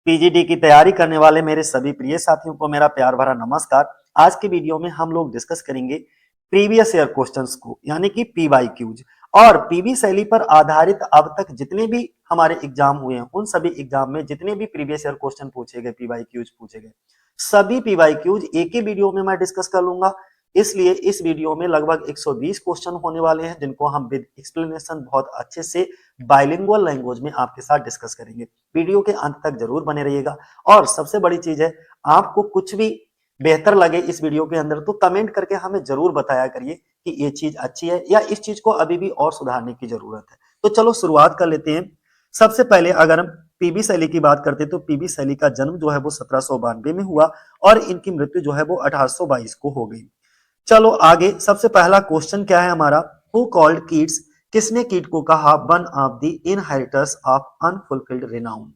PGD की तैयारी करने वाले मेरे सभी प्रिय साथियों को मेरा प्यार भरा नमस्कार। आज की वीडियो में हम लोग डिस्कस करेंगे प्रीवियस ईयर क्वेश्चंस को, यानी कि पीवाईक्यूज और पीवी शैली पर आधारित अब तक जितने भी हमारे एग्जाम हुए हैं उन सभी एग्जाम में जितने भी प्रीवियस ईयर क्वेश्चन पूछे गए, पीवाईक्यूज पूछे गए, सभी पीवाईक्यूज एक ही वीडियो में मैं डिस्कस कर लूंगा। इसलिए इस वीडियो में लगभग 120 क्वेश्चन होने वाले हैं जिनको हम विद एक्सप्लेनेशन बहुत अच्छे से बाइलिंगुअल लैंग्वेज में आपके साथ डिस्कस करेंगे। वीडियो के अंत तक जरूर बने रहिएगा। और सबसे बड़ी चीज है, आपको कुछ भी बेहतर लगे इस वीडियो के अंदर तो कमेंट करके हमें जरूर बताया करिए कि ये चीज अच्छी है या इस चीज को अभी भी और सुधारने की जरूरत है। तो चलो शुरुआत कर लेते हैं। सबसे पहले अगर हम पीबी शैली की बात करते हैं तो पीबी शैली का जन्म जो है वो 1792 में हुआ और इनकी मृत्यु जो है वो 1822 को हो गई। चलो आगे, सबसे पहला क्वेश्चन क्या है हमारा, हु कॉल्ड कीट्स, किसने कीट को कहा one of the inheritors of unfulfilled renown,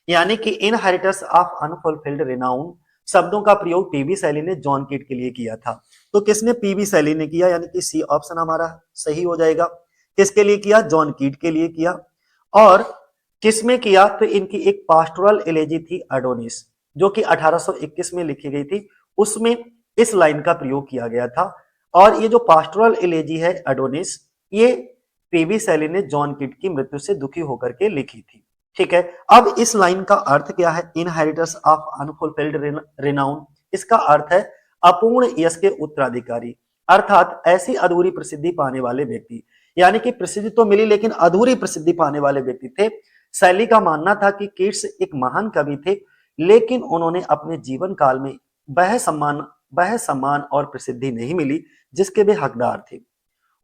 यानी कि इनहेरिटर्स ऑफ अनफुलफिल्ड रिनाउन शब्दों का प्रयोग पीबी शैली ने जॉन कीट के लिए किया था। तो किसने पीबी शैली ने किया, यानी कि सी ऑप्शन हमारा सही हो जाएगा। किसके लिए किया, जॉन कीट के लिए किया। और किसमें किया, तो इनकी एक पास्टोरल एलेजी थी एडोनिस, जो कि 1821 में लिखी गई थी, उसमें इस लाइन का प्रयोग किया गया था। और ये जो पास्टोरल एलेजी है एडोनिस, ये पीबी शैली ने जॉन कीट की मृत्यु से दुखी होकर के लिखी थी। ठीक है, अब इस लाइन का अर्थ क्या है, इनहेरिटर्स ऑफ अनफुलफिल्ड रिनाउन, इसका अर्थ है अपूर्ण यश के उत्तराधिकारी, अर्थात ऐसी अधूरी प्रसिद्धि पाने वाले व्यक्ति, यानी कि प्रसिद्धि तो मिली लेकिन अधूरी प्रसिद्धि पाने वाले व्यक्ति थे। शैली का मानना था कि कीट्स एक महान कवि थे, लेकिन उन्होंने अपने जीवन काल में वह सम्मान और प्रसिद्धि नहीं मिली जिसके वे हकदार थे।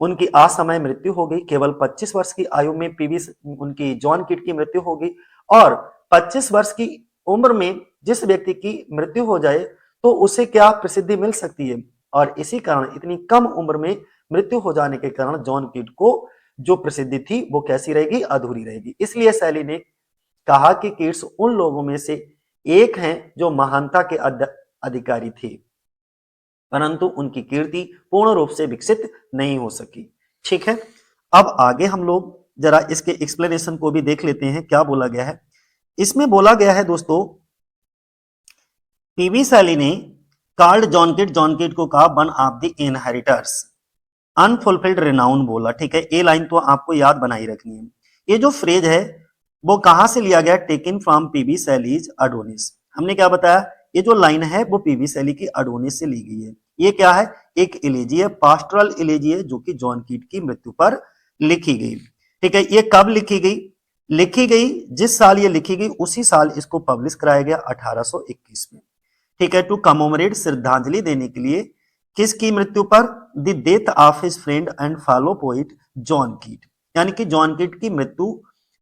उनकी असमय मृत्यु हो गई, केवल 25 वर्ष की आयु में पीवी उनकी जॉन कीट की मृत्यु हो गई। और 25 वर्ष की उम्र में जिस व्यक्ति की मृत्यु हो जाए तो उसे क्या प्रसिद्धि मिल सकती है, और इसी कारण इतनी कम उम्र में मृत्यु हो जाने के कारण जॉन कीट को जो प्रसिद्धि थी वो कैसी रहेगी, अधूरी रहेगी। इसलिए शैली ने कहा कि कीट्स उन लोगों में से एक हैं जो महानता के अधिकारी थे, परंतु उनकी कीर्ति पूर्ण रूप से विकसित नहीं हो सकी। ठीक है, अब आगे हम लोग जरा इसके एक्सप्लेनेशन को भी देख लेते हैं, क्या बोला गया है। इसमें बोला गया है दोस्तों, पीवी शैली ने कार्ल जॉन किट को कहा one of the inheritors unfulfilled renown बोला। ठीक है, ये लाइन तो आपको याद बनाई रखनी है। ये जो फ्रेज है वो कहां से लिया गया, taken from PV Shelley's Adonis. हमने क्या बताया, ये जो लाइन है वो पीवी शैली की अडोनिस से ली गई है। ये क्या है, एक एलेजी है, पास्टोरल एलेजी है, जो कि जॉन कीट की मृत्यु पर लिखी गई। ठीक है, ये कब लिखी गई, लिखी गई जिस साल ये लिखी गई उसी साल इसको पब्लिश कराया गया, 1821 में। ठीक है, टू कमोमरेट, श्रद्धांजलि देने के लिए, किसकी मृत्यु पर, the death of his friend and follow poet John कीट, यानी कि जॉन कीट की मृत्यु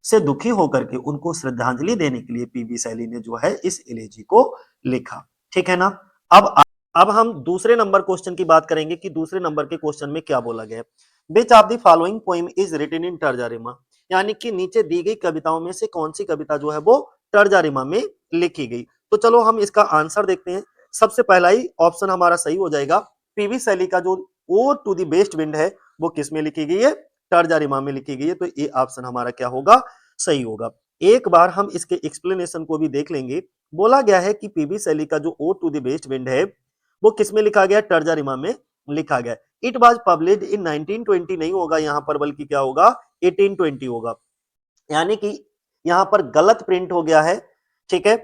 से दुखी होकर के उनको श्रद्धांजलि देने के लिए पीबी शैली ने जो है इस एलेजी को लिखा। ठीक है ना। अब हम दूसरे नंबर क्वेश्चन की बात करेंगे कि दूसरे नंबर के क्वेश्चन में क्या बोला गया है। Which of the following poem is written in terza rima, यानी कि नीचे दी गई कविताओं में से कौन सी कविता जो है वो तर्जारिमा में लिखी गई। तो चलो हम इसका आंसर देखते हैं। सबसे पहला ही ऑप्शन हमारा सही हो जाएगा। पीवी शैली का जो ode to the west wind है वो किस में लिखी गई है, तर्जारिमा में लिखी गई है। तो ये ऑप्शन हमारा क्या होगा, सही होगा। एक बार हम इसके एक्सप्लेनेशन को भी देख लेंगे। बोला गया है कि पीवी शैली का जो ode to the west wind है वो किस में लिखा गया, तर्जारिमा में लिखा गया। इट वाज पब्लिश्ड इन 1920 नहीं होगा यहाँ पर, बल्कि क्या होगा, 1820 होगा, यानी कि यहाँ पर गलत प्रिंट हो गया है। ठीक है,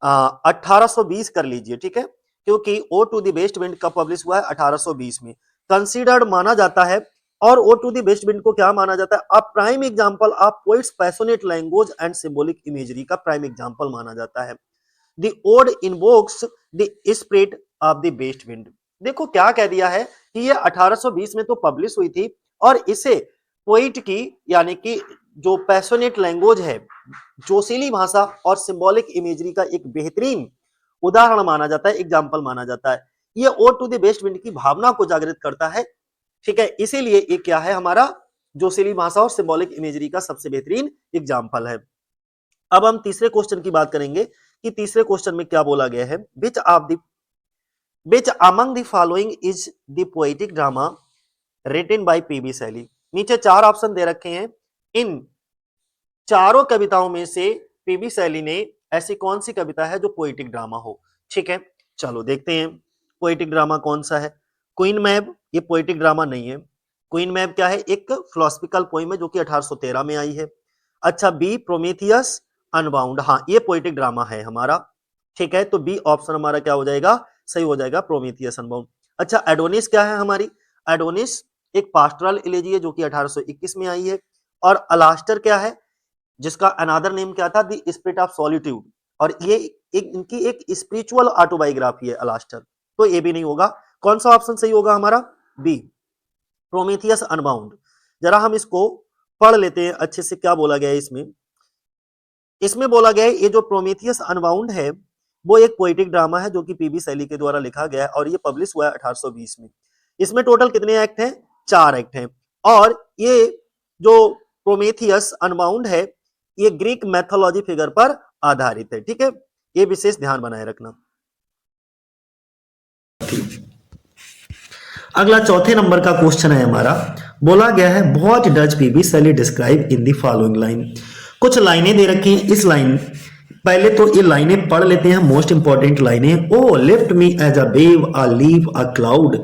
1820 कर लीजिए। ठीक है, क्योंकि ode to the west wind कब पब्लिश हुआ है, 1820 में। कंसीडर्ड माना जाता है, और ode to the west wind को क्या माना जाता है, a prime example of poet's passionate language and symbolic imagery का प्राइम एग्जांपल माना जाता है। The ode invokes the spirit of the west wind. देखो क्या कह दिया है कि ये 1820 में तो पब्लिश हुई थी, और इसे पोइट की, यानी कि जो पैशनेट लैंग्वेज है, जोशीली भाषा और सिंबॉलिक इमेजरी का एक बेहतरीन उदाहरण माना जाता है, एग्जाम्पल माना जाता है। ये ode to the west wind की भावना को जागृत करता है। ठीक है, इसीलिए ये क्या है, हमारा जोशीली भाषा और सिंबॉलिक इमेजरी का सबसे बेहतरीन एग्जाम्पल है। अब हम तीसरे क्वेश्चन की बात करेंगे कि तीसरे क्वेश्चन में क्या बोला गया है। Which among the following is the poetic drama written by PB Shelley. नीचे चार ऑप्शन दे रखे हैं, इन चारों कविताओं में से पीबी शैली ने ऐसी कौन सी कविता है जो पोएटिक ड्रामा हो? ठीक है, चलो देखते हैं पोएटिक ड्रामा कौन सा है। क्वीन मैब, ये पोएटिक ड्रामा नहीं है। क्वीन मैब क्या है? एक फिलोसफिकल पोइम है जो कि 1813 में आई है। अच्छा, बी प्रोमेथियस अनबाउंड, हाँ ये पोएटिक ड्रामा है हमारा। ठीक है, तो बी ऑप्शन हमारा क्या हो जाएगा? सही हो जाएगा, प्रोमेथियस अनबाउंड। अच्छा, एडोनिस क्या है हमारी? एडोनिस एक पास्टोरल एलेजी है जो कि 1821 में आई है। और अलास्टर क्या है? जिसका अनादर नेम क्या था? द स्पिरिट ऑफ सॉलिट्यूड, और ये इनकी एक स्पिरिचुअल ऑटोबायोग्राफी है अलास्टर। तो ये भी नहीं होगा। कौन सा ऑप्शन सही होगा हमारा? B Prometheus unbound. जरा हम इसको पढ़ लेते हैं अच्छे से, क्या बोला गया है इसमें। इसमें बोला गया है ये जो प्रोमेथियस अनबाउंड है वो एक पोएटिक ड्रामा है जो कि पीबी शैली के द्वारा लिखा गया है और ये पब्लिश हुआ है 1820 में। इसमें टोटल कितने एक्ट हैं? 4 एक्ट हैं। और ये जो प्रोमेथियस अनबाउंड है ये ग्रीक मैथोलॉजी फिगर पर आधारित है। ठीक है, ये विशेष ध्यान बनाए रखना। अगला चौथे नंबर का क्वेश्चन है हमारा, बोला गया है what does PB Shelley describe in the following line. कुछ लाइनें दे रखी हैं। इस लाइन पहले तो ये लाइनें पढ़ लेते हैं, मोस्ट इंपॉर्टेंट लाइनें। O lift me as a wave, a leaf, a cloud,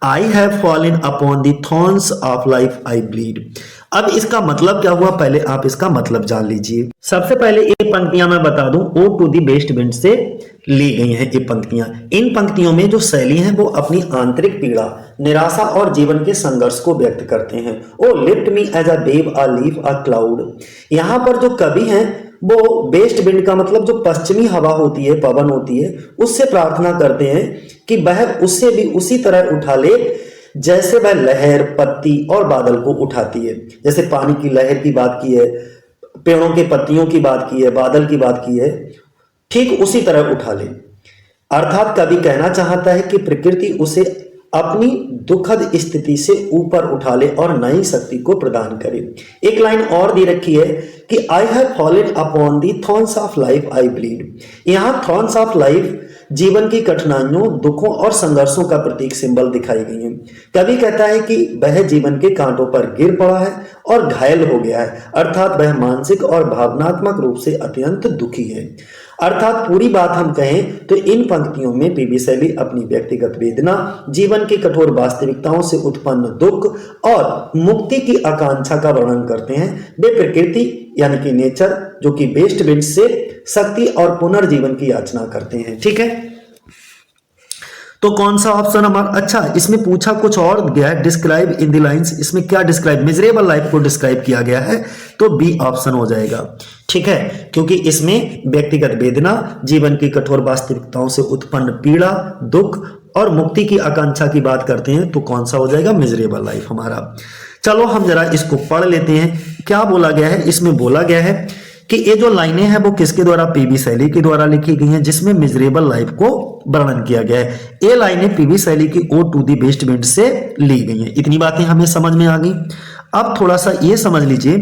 I have fallen upon the thorns of life, I bleed. अब इसका मतलब क्या हुआ, पहले आप इसका मतलब जान लीजिए। सबसे पहले ये पंक्तियां मैं बता दूं, ode to the west wind से ली गई हैं ये पंक्तियां। इन पंक्तियों में जो शैली है वो अपनी आंतरिक पीड़ा, निराशा और जीवन के संघर्ष को व्यक्त करते हैं। O lift me as a wave, a leaf, a cloud. यहाँ पर जो कवि हैं वो वेस्ट विंड का मतलब जो पश्चिमी हवा होती है, पवन होती है, उससे प्रार्थना करते हैं कि वह उससे भी उसी तरह उठा ले जैसे वह लहर, पत्ती और बादल को उठाती है। जैसे पानी की लहर की बात की है, पेड़ों के पत्तियों की बात की है, बादल की बात की है, ठीक उसी तरह उठा ले। अर्थात कवि कहना चाहता है कि प्रकृति उसे अपनी दुखद स्थिति से ऊपर उठा ले और नई शक्ति को प्रदान करे। एक लाइन और दी रखी है कि आई have fallen upon the thorns of life, I bleed. यहाँ थॉर्न्स ऑफ लाइफ जीवन की कठिनाइयों, दुखों और संघर्षों का प्रतीक, सिंबल दिखाई गई है। कवि कहता है कि वह जीवन के कांटों पर गिर पड़ा है और घायल हो गया है, अर्थात वह मानसिक और भावनात्मक रूप से अत्यंत दुखी है। अर्थात पूरी बात हम कहें तो इन पंक्तियों में पीबी शैली अपनी व्यक्तिगत वेदना, जीवन की कठोर वास्तविकताओं से उत्पन्न दुख और मुक्ति की आकांक्षा का वर्णन करते हैं। वे प्रकृति यानी कि नेचर, जो कि वेस्ट विंड से शक्ति और पुनर्जीवन की याचना करते हैं। ठीक है, तो कौन सा ऑप्शन हमारा? अच्छा, इसमें पूछा कुछ और गया है, डिस्क्राइब इन द लाइंस। इसमें क्या डिस्क्राइब? मिजरेबल लाइफ को डिस्क्राइब किया गया है, तो बी ऑप्शन हो जाएगा। ठीक है, क्योंकि इसमें व्यक्तिगत वेदना, जीवन की कठोर वास्तविकताओं से उत्पन्न पीड़ा, दुख और मुक्ति की आकांक्षा की बात करते हैं, तो कौन सा हो जाएगा? मिजरेबल लाइफ हमारा। चलो हम जरा इसको पढ़ लेते हैं, क्या बोला गया है। इसमें बोला गया है कि ये जो लाइनें हैं वो किसके द्वारा? पीबी शैली के द्वारा लिखी गई हैं, जिसमें मिजरेबल लाइफ को वर्णन किया गया है। ये लाइनें पीबी शैली की ode to the west wind से ली गई हैं। इतनी बातें हमें समझ में आ गई। अब थोड़ा सा ये समझ लीजिए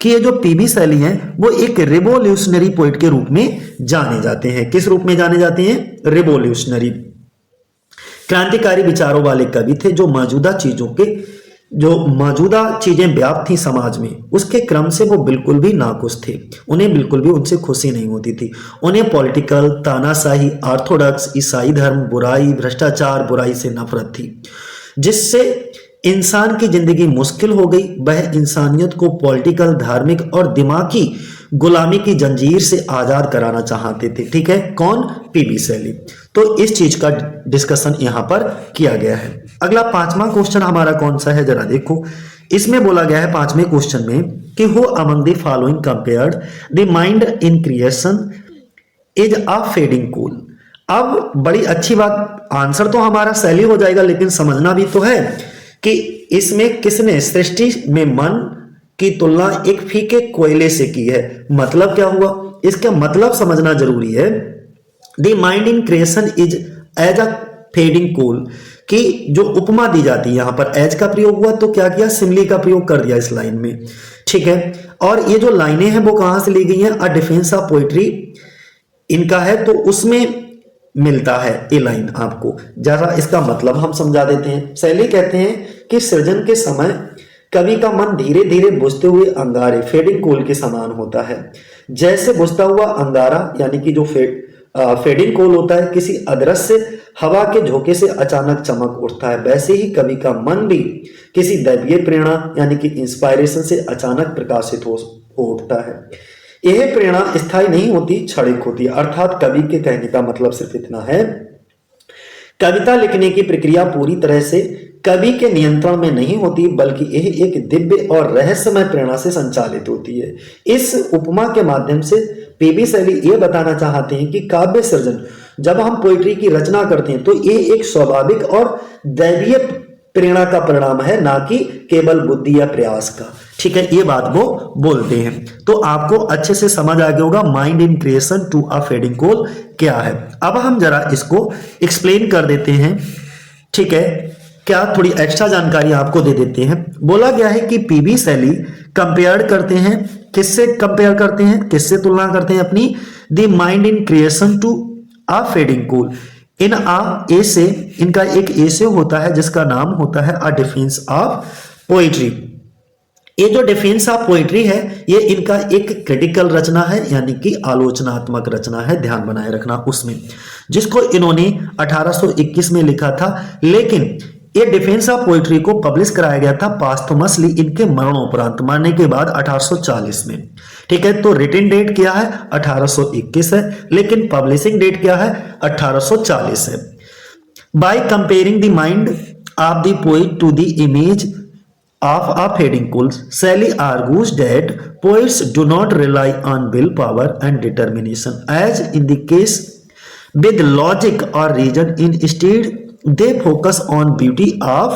कि ये जो पीबी शैली हैं वो एक रिवोल्यूशनरी पोइट के रूप में जाने जाते हैं। किस रूप में जाने जाते हैं? रिवोल्यूशनरी, क्रांतिकारी विचारों वाले कवि थे, जो मौजूदा चीजें व्याप्त थी समाज में, उसके क्रम से वो बिल्कुल भी नाखुश थे। उन्हें बिल्कुल भी उनसे खुशी नहीं होती थी। उन्हें पॉलिटिकल, तानाशाही, ऑर्थोडॉक्स, ईसाई धर्म, बुराई, भ्रष्टाचार, बुराई से नफरत थी, जिससे इंसान की जिंदगी मुश्किल हो गई। वह इंसानियत को पॉलिटिकल, धार्मिक और दिमागी गुलामी की जंजीर से आजाद कराना चाहते थे। ठीक है, कौन? PB Shelley. तो इस चीज का डिस्कशन यहां पर किया गया है। अगला पांचवा क्वेश्चन हमारा कौन सा है, जरा देखो। इसमें बोला गया है पांचवें क्वेश्चन में कि who among the following compared the mind in creation is a fading cool. अब बड़ी अच्छी बात, आंसर तो हमारा शैली हो जाएगा, लेकिन समझना भी तो है कि इसमें किसने सृष्टि में मन की तुलना एक फीके कोयले से की है। मतलब क्या हुआ? इसका मतलब समझना जरूरी है। The mind in creation is as a fading coal, कि जो उपमा दी जाती है, यहां पर एज का प्रयोग हुआ तो क्या किया? सिमली का प्रयोग कर दिया इस लाइन में। ठीक है, और ये जो लाइनें हैं वो कहां से ली गई हैं? अ डिफेंस ऑफ पोइट्री इनका है, तो उसमें मिलता है ये लाइन आपको। जरा इसका मतलब हम समझा देते हैं। शैली कहते हैं कि सृजन के समय कवि का मन धीरे धीरे बुझते हुए अंगारे फेडिंग कोल के समान होता है। जैसे बुझता हुआ अंगारा यानी कि जो फेडिंग कोल होता है किसी अदृश्य हवा के झोंके से अचानक चमक उठता है, वैसे ही कवि का मन भी किसी दैवीय प्रेरणा यानी कि इंस्पायरेशन से अचानक प्रकाशित हो उठता है। यह प्रेरणा स्थायी नहीं होती, क्षणिक होती है। अर्थात कवि के कहने का मतलब सिर्फ इतना है, कविता लिखने की प्रक्रिया पूरी तरह से कवि के नियंत्रण में नहीं होती, बल्कि यह एक दिव्य और रहस्यमय प्रेरणा से संचालित होती है। इस उपमा के माध्यम से पीबी शैली ये बताना चाहते हैं कि काव्य सृजन जब हम पोइट्री की रचना करते हैं तो ये एक स्वाभाविक और दैवीय प्रेरणा का परिणाम है, ना कि केवल बुद्धि या प्रयास का। ठीक है, ये बात वो बोलते हैं। तो आपको अच्छे से समझ आ गया होगा mind in creation to a fading coal क्या है। अब हम जरा इसको एक्सप्लेन कर देते हैं। ठीक है, क्या थोड़ी एक्स्ट्रा जानकारी आपको दे देते हैं। बोला गया है कि पीबी शैली कंपेयर करते हैं, किससे कंपेयर करते हैं, किससे तुलना करते हैं अपनी, the mind in creation to a fading coal. In a essay, इनका एक एसे होता है जिसका नाम होता है अ डिफेंस ऑफ पोइट्री। ये जो डिफेंस ऑफ पोइट्री है ये इनका एक क्रिटिकल रचना है, यानी कि आलोचनात्मक रचना है, ध्यान बनाए रखना उसमें, जिसको इन्होंने 1821 में लिखा था। लेकिन ये डिफेंस ऑफ पोइट्री को पब्लिश कराया गया था पास्थुमसली इनके मरणोपरांत, मरने के बाद 1840 में। ठीक है, तो रिटन डेट क्या है 1821 है, लेकिन पब्लिशिंग डेट क्या है 1840 है। By comparing the mind of the poet to the image of a fading coal, Shelley argues that poets do not rely on willpower and determination as in the case with logic or reason. Instead, they focus on beauty of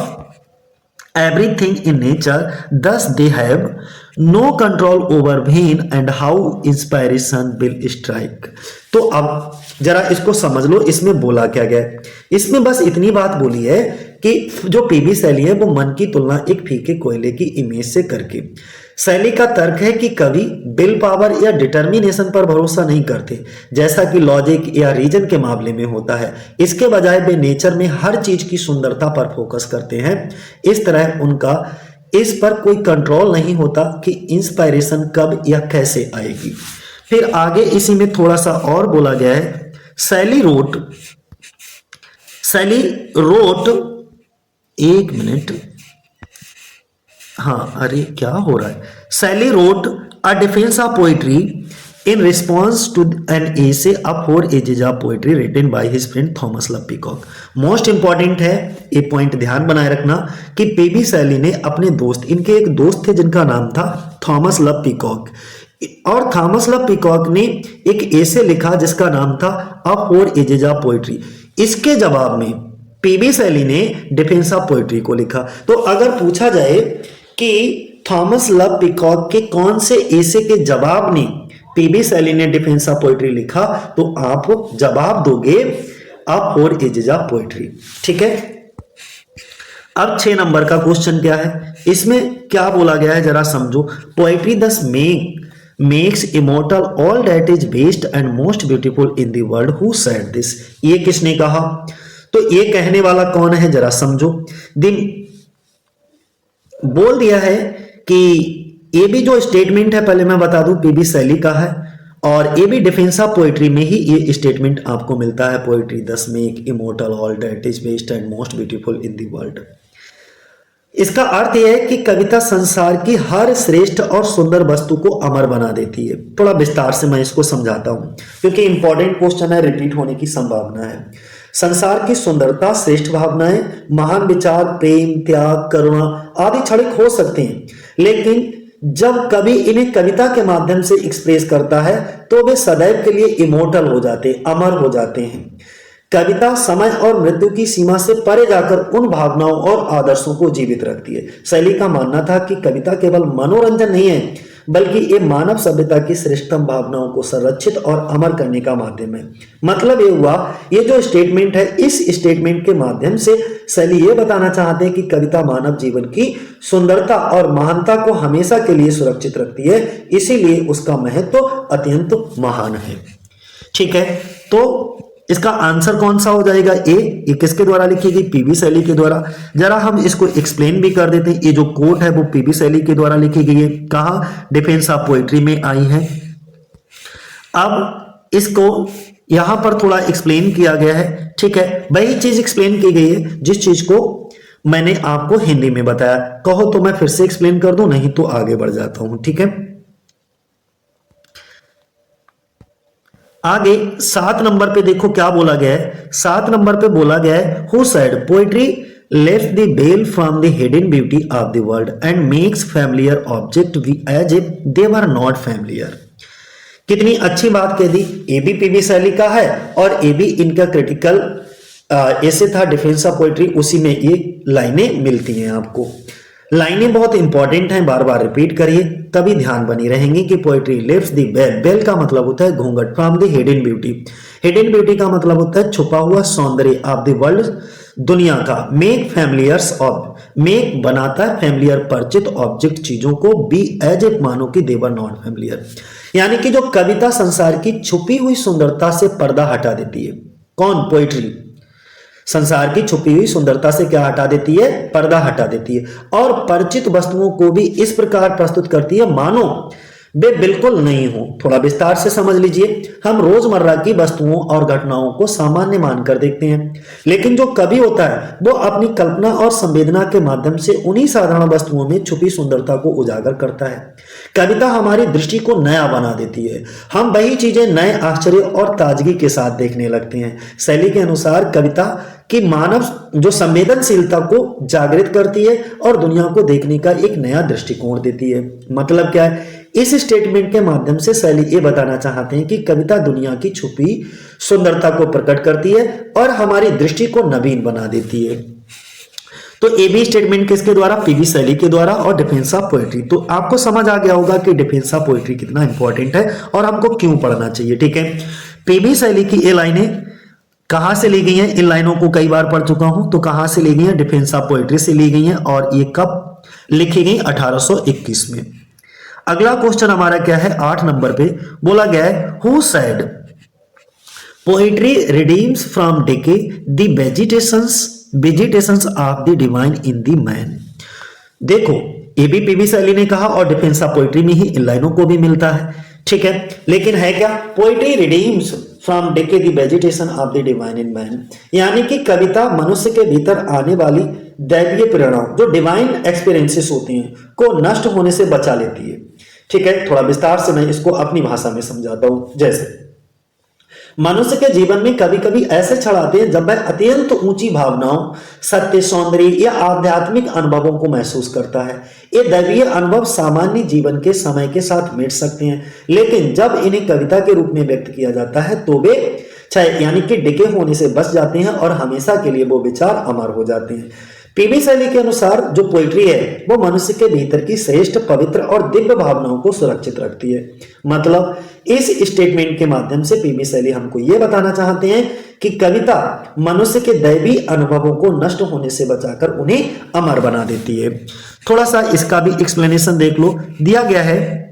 everything in nature. Thus, they have no control over when and how inspiration will strike. तो अब जरा इसको समझ लो, इसमें बोला क्या गया है। इसमें बस इतनी बात बोली है कि जो पीबी शैली है वो मन की तुलना एक फीके कोयले की इमेज से करके। शैली का तर्क है कि कवि विल पावर या डिटर्मिनेशन पर भरोसा नहीं करते, जैसा कि लॉजिक या रीजन के मामले में होता है। इसके बजाय वे नेचर में हर चीज की सुंदरता पर फोकस करते हैं। इस तरह उनका इस पर कोई कंट्रोल नहीं होता कि इंस्पायरेशन कब या कैसे आएगी। फिर आगे इसी में थोड़ा सा और बोला गया है, शैली रोट एक मिनट, हाँ अरे क्या हो रहा है। Shelley wrote a defence of poetry in response to an essay of 4 ages of poetry written by his friend Thomas Love Peacock. Most important है ये पॉइंट, ध्यान बनाए रखना कि पीबी शैली ने अपने दोस्त, इनके एक दोस्त थे जिनका नाम था थॉमस लव पीकॉक, और थॉमस लव पीकॉक ने एक एसे लिखा जिसका नाम था अ 4 एजेस ऑफ पोइट्री। इसके जवाब में पीबी शैली ने डिफेंस ऑफ पोइट्री को लिखा। तो अगर पूछा जाए कि थॉमस लव पीकॉक के कौन से एसे के जवाब में पीबी शैली ने डिफेंस ऑफ पोइट्री लिखा, तो आप जवाब दोगे अ 4 एजेस ऑफ पोइट्री। ठीक है, अब 6 नंबर का क्वेश्चन क्या है, इसमें क्या बोला गया है जरा समझो। पोइट्री दस makes immortal all that is best and most beautiful in the world. Who said this? ये किसने कहा, तो ये कहने वाला कौन है जरा समझो। बोल दिया है कि ये भी जो स्टेटमेंट है पहले मैं बता दूं पीबी शैली का है, और ये भी डिफेंस ऑफ पोइट्री में ही ये स्टेटमेंट आपको मिलता है, पोइट्री दस make immortal all that is best and most beautiful in the world. इसका अर्थ यह है कि कविता संसार की हर श्रेष्ठ और सुंदर वस्तु को अमर बना देती है। थोड़ा विस्तार से मैं इसको समझाता हूं क्योंकि इंपॉर्टेंट क्वेश्चन है, रिपीट होने की संभावना है। संसार की सुंदरता, श्रेष्ठ भावनाएं, महान विचार, प्रेम, त्याग, करुणा आदि क्षणिक हो सकते हैं, लेकिन जब कवि इन्हें कविता के माध्यम से एक्सप्रेस करता है तो वे सदैव के लिए इमोर्टल हो जाते, अमर हो जाते हैं। कविता समय और मृत्यु की सीमा से परे जाकर उन भावनाओं और आदर्शों को जीवित रखती है। शैली का मानना था कि कविता केवल मनोरंजन नहीं है, बल्कि ये मानव सभ्यता की श्रेष्ठतम भावनाओं को संरक्षित और अमर करने का माध्यम है। मतलब ये हुआ, ये जो स्टेटमेंट है, इस स्टेटमेंट के माध्यम से शैली ये बताना चाहते हैं कि कविता मानव जीवन की सुंदरता और महानता को हमेशा के लिए सुरक्षित रखती है, इसीलिए उसका महत्व अत्यंत महान है। ठीक है, तो इसका आंसर कौन सा हो जाएगा? ए किसके द्वारा लिखी गई? पीबी शैली के द्वारा। जरा हम इसको एक्सप्लेन भी कर देते हैं। ये जो कोट है वो पीबी शैली के द्वारा लिखी गई है। कहा? डिफेंस ऑफ पोएट्री में आई है। अब इसको यहां पर थोड़ा एक्सप्लेन किया गया है, ठीक है। वही चीज एक्सप्लेन की गई है जिस चीज को मैंने आपको हिंदी में बताया। कहो तो मैं फिर से एक्सप्लेन कर दूं, नहीं तो आगे बढ़ जाता हूं, ठीक है। आगे 7 नंबर पे देखो क्या बोला गया है। 7 नंबर पे बोला गया है, who said poetry lifts the veil from the hidden beauty of the world and makes familiar object as if they were not familiar। कितनी अच्छी बात कह दी। ए बी पीबी शैली का है और ए बी इनका क्रिटिकल ऐसे था डिफेंस ऑफ पोएट्री, उसी में ये लाइनें मिलती हैं आपको। लाइनें बहुत इंपॉर्टेंट हैं, बार बार रिपीट करिए तभी ध्यान बनी रहेंगी कि poetry lifts the well. Well का मतलब होता है घूंघट, from the hidden beauty. Hidden beauty का मतलब होता है छुपा हुआ सौंदर्य, ऑफ द वर्ल्ड दुनिया का। मेक फैमिलियर्स ऑफ, मेक बनाता है फैमिलियर परिचित ऑब्जेक्ट चीजों को, बी एज इफ मानो कि दे वर नॉट फैमिलियर। यानी कि जो कविता संसार की छुपी हुई सुंदरता से पर्दा हटा देती है। कौन? पोएट्री संसार की छुपी हुई सुंदरता से क्या हटा देती है? पर्दा हटा देती है। और परिचित वस्तुओं को भी इस प्रकार प्रस्तुत करती है मानो वे बिल्कुल नहीं हो। थोड़ा विस्तार से समझ लीजिए। हम रोजमर्रा की वस्तुओं और घटनाओं को सामान्य मानकर देखते हैं, लेकिन जो कवि होता है वो अपनी कल्पना और संवेदना के माध्यम से उन्हीं साधारण वस्तुओं में छुपी सुंदरता को उजागर करता है। कविता हमारी दृष्टि को नया बना देती है। हम वही चीजें नए आश्चर्य और ताजगी के साथ देखने लगते हैं। शैली के अनुसार कविता की मानव जो संवेदनशीलता को जागृत करती है और दुनिया को देखने का एक नया दृष्टिकोण देती है। मतलब क्या है? इस स्टेटमेंट के माध्यम से शैली ये बताना चाहते हैं कि कविता दुनिया की छुपी सुंदरता को प्रकट करती है और हमारी दृष्टि को नवीन बना देती है। तो ए बी स्टेटमेंट किसके द्वारा? पीबी शैली के द्वारा और डिफेंस ऑफ पोएट्री। तो आपको समझ आ गया होगा कि डिफेंस ऑफ पोएट्री कितना इंपॉर्टेंट है और हमको क्यों पढ़ना चाहिए, ठीक है। पीबी शैली की ये लाइनें कहां से ली गई हैं? इन लाइनों को कई बार पढ़ चुका हूं। तो कहां से ली गई हैं? डिफेंस ऑफ पोएट्री से ली गई हैं। और ये कब लिखी गई? 1821 में। अगला क्वेश्चन हमारा क्या है? 8 नंबर पे बोला गया है, who said poetry redeems from decay the vegetations of the divine in the man. देखो, ए बी पीबी शैली ने कहा और डिफेंस ऑफ पोएट्री में ही इन लाइनों को भी मिलता है, ठीक है। लेकिन है क्या? Poetry redeems from decay the vegetation of the divine in man, यानी कि कविता मनुष्य के भीतर आने वाली दैवीय प्रेरणाओं जो डिवाइन एक्सपीरियंसेस होती हैं को नष्ट होने से बचा लेती है, ठीक है। थोड़ा विस्तार से मैं इसको अपनी भाषा में समझाता हूं। जैसे मनुष्य के जीवन में कभी कभी ऐसे क्षण आते हैं जब वह अत्यंत ऊंची भावनाओं, सत्य, सौंदर्य या आध्यात्मिक अनुभवों को महसूस करता है। ये दैवीय अनुभव सामान्य जीवन के समय के साथ मिट सकते हैं, लेकिन जब इन्हें कविता के रूप में व्यक्त किया जाता है तो वे क्षय यानी कि डिके होने से बच जाते हैं और हमेशा के लिए वो विचार अमर हो जाते हैं। पीबी शैली के अनुसार जो पोइट्री है वो मनुष्य के भीतर की श्रेष्ठ, पवित्र और दिव्य भावनाओं को सुरक्षित रखती है। मतलब इस स्टेटमेंट के माध्यम से पीबी शैली हमको ये बताना चाहते हैं कि कविता मनुष्य के दैवी अनुभवों को नष्ट होने से बचाकर उन्हें अमर बना देती है। थोड़ा सा इसका भी एक्सप्लेनेशन देख लो, दिया गया है।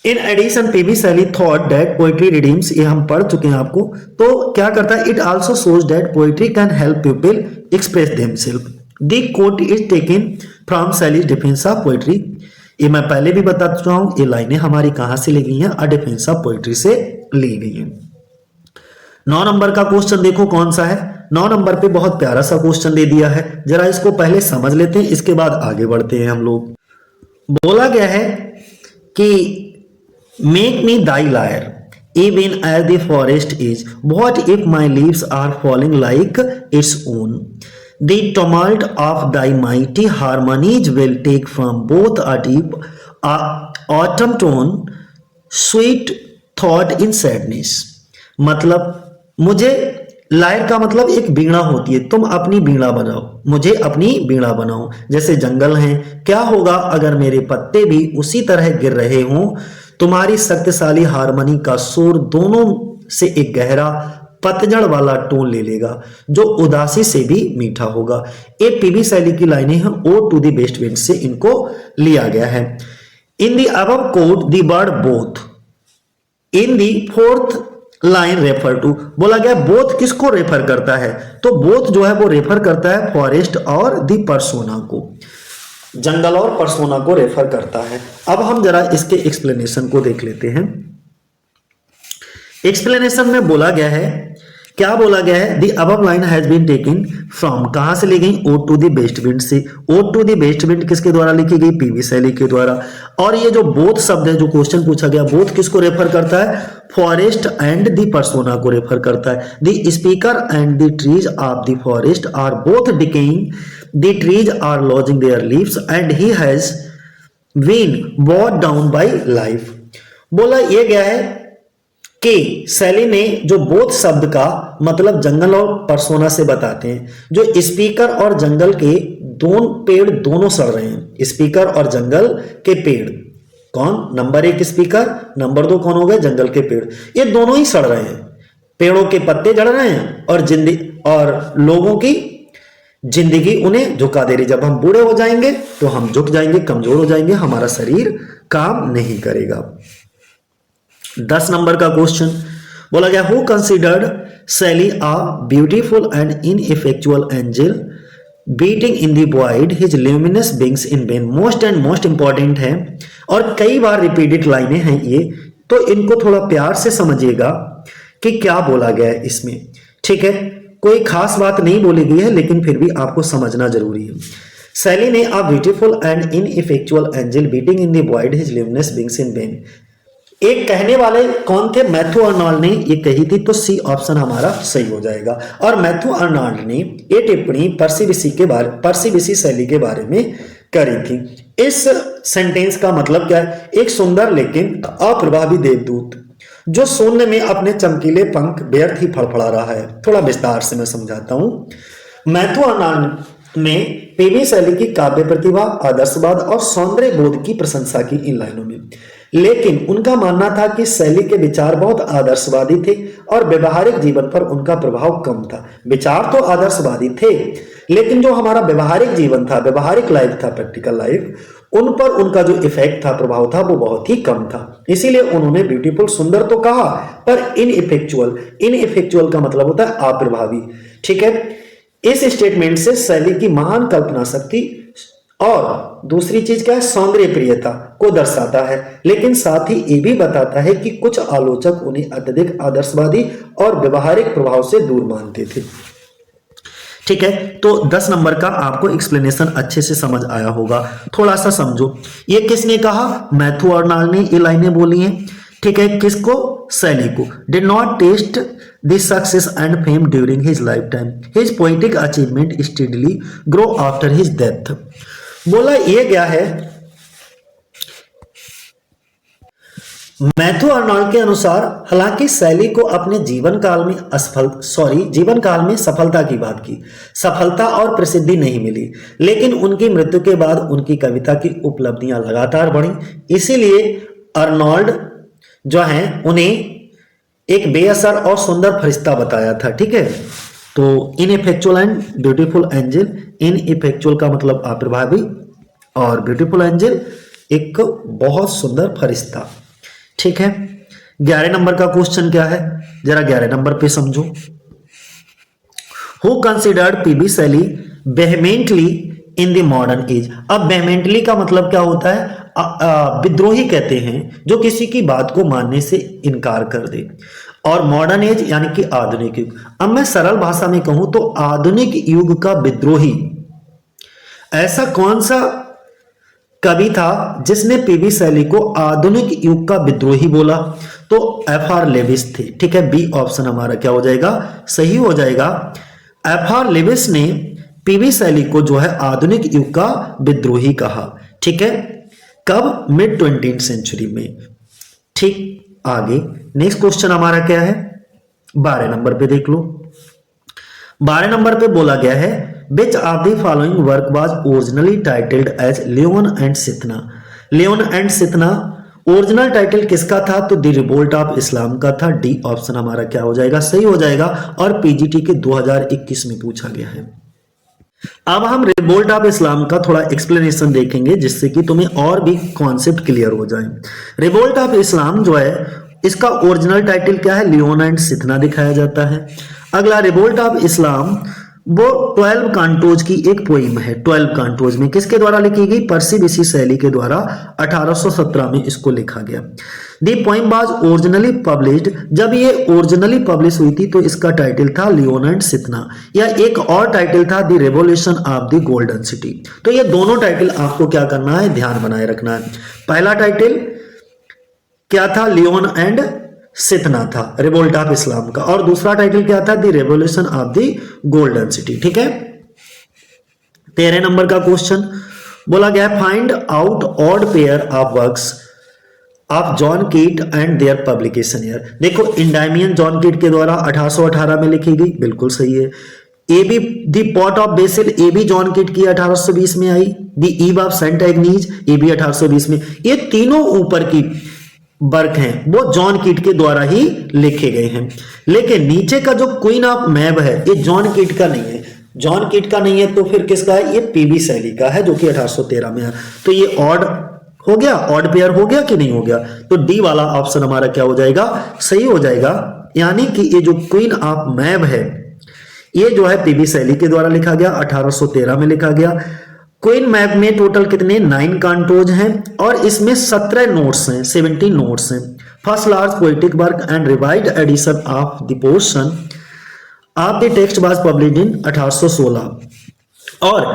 In addition PB Shelley thought that poetry redeems, ये हम पढ़ चुके हैं आपको। तो क्या करता है? It also shows that poetry can help people express themself. The quote is taken from Shelley's defence of poetry. ये मैं पहले भी बता चुका हूं, ये लाइनें हमारी कहां से ली गई हैं? अ डिफेंस ऑफ पोइट्री से ली गई हैं। 9 नंबर का क्वेश्चन देखो कौन सा है। 9 नंबर पे बहुत प्यारा सा क्वेश्चन दे दिया है, जरा इसको पहले समझ लेते हैं, इसके बाद आगे बढ़ते हैं हम लोग। बोला गया है कि Make me thy lyre, even as the forest is. What if my leaves are falling like its own? The tumult of thy mighty harmonies will take from both a deep autumn tone, sweet thought in sadness. मतलब मुझे lawyer का मतलब एक बीड़ा होती है, तुम अपनी बीड़ा बनाओ, मुझे अपनी बीड़ा बनाओ। जैसे जंगल है, क्या होगा अगर मेरे पत्ते भी उसी तरह गिर रहे हों? तुम्हारी शक्तिशाली हारमोनी का शोर दोनों से एक गहरा पतझड़ वाला टोन ले लेगा जो उदासी से भी मीठा होगा। ये पीबी शैली की लाइनें हैं, ode to the west wind से इनको लिया गया है। In the above quote the word both in the fourth line refer to, बोला गया बोथ किसको रेफर करता है, तो बोथ जो है वो रेफर करता है फॉरेस्ट और दी पर्सोना को, जंगल और पर्सोना को रेफर करता है। अब हम जरा इसके एक्सप्लेनेशन को देख लेते हैं। एक्सप्लेनेशन में बोला गया है, क्या बोला गया है, the above line has been taken from, कहां से ली गई, ode to the west wind से। Ode to the west wind किसके द्वारा लिखी गई, पीवी शैली के द्वारा। और ये जो बोथ शब्द है, जो क्वेश्चन पूछा गया, बोथ किसको रेफर करता है, फॉरेस्ट एंड दी पर्सोना को रेफर करता है। The speaker and the trees of the forest are both decaying, the trees are losing their leaves and he has been bowed down by life. बोला ये गया है कि शैली ने जो बोथ शब्द का मतलब जंगल और पर्सोना से बताते हैं, जो स्पीकर और जंगल के दोनों पेड़ दोनों सड़ रहे हैं, स्पीकर और जंगल के पेड़, कौन, नंबर 1 स्पीकर, नंबर 2 कौन हो गए, जंगल के पेड़, ये दोनों ही सड़ रहे हैं, पेड़ों के पत्ते झड़ रहे हैं और लोगों की जिंदगी उन्हें झुका दे रही। जब हम बूढ़े हो जाएंगे तो हम झुक जाएंगे, कमजोर हो जाएंगे, हमारा शरीर काम नहीं करेगा। 10 नंबर का क्वेश्चन बोला गया, who considered Shelley a beautiful and ineffectual angel beating in the void his luminous wings in vain. Most and most important है और कई बार रिपीटेड लाइनें हैं ये, तो इनको थोड़ा प्यार से समझिएगा कि क्या बोला गया है इसमें, ठीक है। कोई खास बात नहीं बोली गई है, लेकिन फिर भी आपको समझना जरूरी है। शैली ने a beautiful and ineffectual angel beating in the void his luminous wings in vain, एक कहने वाले कौन थे, मैथ्यू अर्नोल्ड ने ये कही थी, तो सी ऑप्शन हमारा सही हो जाएगा। और मैथ्यू अर्नोल्ड ने ये टिप्पणी पर्सी बिसी शैली के बारे में करी थी। इस सेंटेंस का मतलब क्या है, एक सुंदर लेकिन अप्रभावी देवदूत जो शून्य में अपने चमकीले पंख व्यर्थ ही फड़फड़ा रहा है। थोड़ा विस्तार से मैं समझाता हूं। मैथ्यू अर्नोल्ड ने पीवी शैली की काव्य प्रतिभा, आदर्शवाद और सौंदर्य बोध की प्रशंसा की इन लाइनों में, लेकिन उनका मानना था कि शैली के विचार बहुत आदर्शवादी थे और व्यवहारिक जीवन पर उनका प्रभाव कम था। विचार तो आदर्शवादी थे, लेकिन जो हमारा व्यवहारिक जीवन था, व्यवहारिक लाइफ था, प्रैक्टिकल लाइफ, उन पर उनका जो इफेक्ट था, प्रभाव था, वो बहुत ही कम था। इसीलिए उन्होंने ब्यूटीफुल, सुंदर तो कहा, पर इनइफेक्चुअल का मतलब होता है अप्रभावी, ठीक है। इस स्टेटमेंट से शैली की महान कल्पना शक्ति और दूसरी चीज क्या है, सौंदर्य प्रियता को दर्शाता है, लेकिन साथ ही ये भी बताता है कि कुछ आलोचक उन्हें अत्यधिक आदर्शवादी और व्यवहारिक प्रभाव से दूर मानते थे, ठीक है। तो 10 नंबर का आपको एक्सप्लेनेशन अच्छे से समझ आया होगा। थोड़ा सा समझो, ये किसने कहा, मैथ्यू अर्नोल्ड ने ये लाइनें बोली हैं, ठीक है। किसको, शैली को। Did not taste this success and fame during his life time, his poetic achievement steadily grow after his death. बोला ये गया है, मैथ्यू अर्नोल्ड के अनुसार हालांकि शैली को अपने जीवन काल में सफलता की बात की, सफलता और प्रसिद्धि नहीं मिली, लेकिन उनकी मृत्यु के बाद उनकी कविता की उपलब्धियां लगातार बढ़ी। इसीलिए अर्नोल्ड जो हैं उन्हें एक बेअसर और सुंदर फरिश्ता बताया था, ठीक है। तो इनइफेक्चुअल एंड ब्यूटीफुल एंजल, इनइफेक्चुअल का मतलब अप्रभावी और ब्यूटीफुल एंजल एक बहुत सुंदर फरिश्ता, ठीक है। 11 नंबर का क्वेश्चन क्या है, जरा 11 नंबर पे समझो। Who considered PB Shelley वेहेमेंटली in the modern age. अब वेहेमेंटली का मतलब क्या होता है, विद्रोही कहते हैं जो किसी की बात को मानने से इनकार कर दे, और मॉडर्न एज यानी कि आधुनिक युग। अब मैं सरल भाषा में कहूं तो आधुनिक युग का विद्रोही, ऐसा कौन सा कवि था जिसने पीबी शैली को आधुनिक युग का विद्रोही बोला, तो F.R. लेविस थे, ठीक है। बी ऑप्शन हमारा क्या हो जाएगा, सही हो जाएगा। F.R. लेविस ने पीबी शैली को जो है आधुनिक युग का विद्रोही कहा, ठीक है। कब, मिड 20th सेंचुरी में, ठीक। आगे नेक्स्ट क्वेश्चन हमारा क्या है, 12 नंबर पे देख लो। 12 नंबर पे बोला गया है, which of the following work was originally titled as Laon and Cythna. Laon and Cythna original title किसका था, तो द रिवोल्ट ऑफ इस्लाम का था। डी ऑप्शन हमारा क्या हो जाएगा, सही हो जाएगा, और पीजीटी के 2021 में पूछा गया है। अब हम रिवोल्ट ऑफ इस्लाम का थोड़ा एक्सप्लेनेशन देखेंगे, जिससे कि तुम्हें और भी कॉन्सेप्ट क्लियर हो जाए। रिवोल्ट ऑफ इस्लाम जो है इसका ओरिजिनल टाइटल क्या है? लियोन एंड सिथना दिखाया जाता है। अगला रिवोल्ट ऑफ इस्लाम, वो 12 कांटोज की एक पोइम है। 12 कांटोज में किसके द्वारा लिखी गई? पर्सी बिसी शैली के द्वारा 1817 में इसको लिखा गया। दी पोइम वाज ओरिजिनली पब्लिश्ड, जब ये ओरिजिनली पब्लिश हुई थी तो इसका टाइटल था लियोन एंड सिथना, या एक और टाइटल था the revolution of the golden city. तो ये दोनों टाइटल आपको क्या करना है? ध्यान बनाए रखना है। पहला टाइटल क्या था? लियोन एंड सिथना था, रिवोल्ट ऑफ इस्लाम का, और दूसरा टाइटल क्या था? The revolution of the golden city. ठीक है। 13 नंबर का क्वेश्चन बोला गया है find out odd pair of works of John कीट एंड देयर पब्लिकेशन ईयर। देखो, इंडायमियन जॉन कीट के द्वारा 1818 में लिखी गई, बिल्कुल सही है। A B the pot of basil, A B John Keats की 1820 में आई। The eve of Saint Agnes, A B 1820 में। ये तीनों ऊपर की वर्क हैं वो जॉन कीट के द्वारा ही लिखे गए हैं, लेकिन नीचे का जो क्वीन ऑफ मैब है ये जॉन कीट का नहीं है। जॉन कीट का नहीं है तो फिर किसका है? ये पीबी शैली का है, जो कि 1813 में है। तो ये ऑड हो गया, ऑड पेयर हो गया कि नहीं हो गया? तो डी वाला ऑप्शन हमारा क्या हो जाएगा? सही हो जाएगा। यानी कि ये जो क्वीन ऑफ मैब है ये जो है पीबी शैली के द्वारा लिखा गया, 1813 में लिखा गया। क्वीन मैप में टोटल कितने? 9 कांटोज हैं और इसमें 17 नोट्स हैं, 17 नोट्स हैं। First large poetic work and revised edition of the portion of the text was published in 1816, और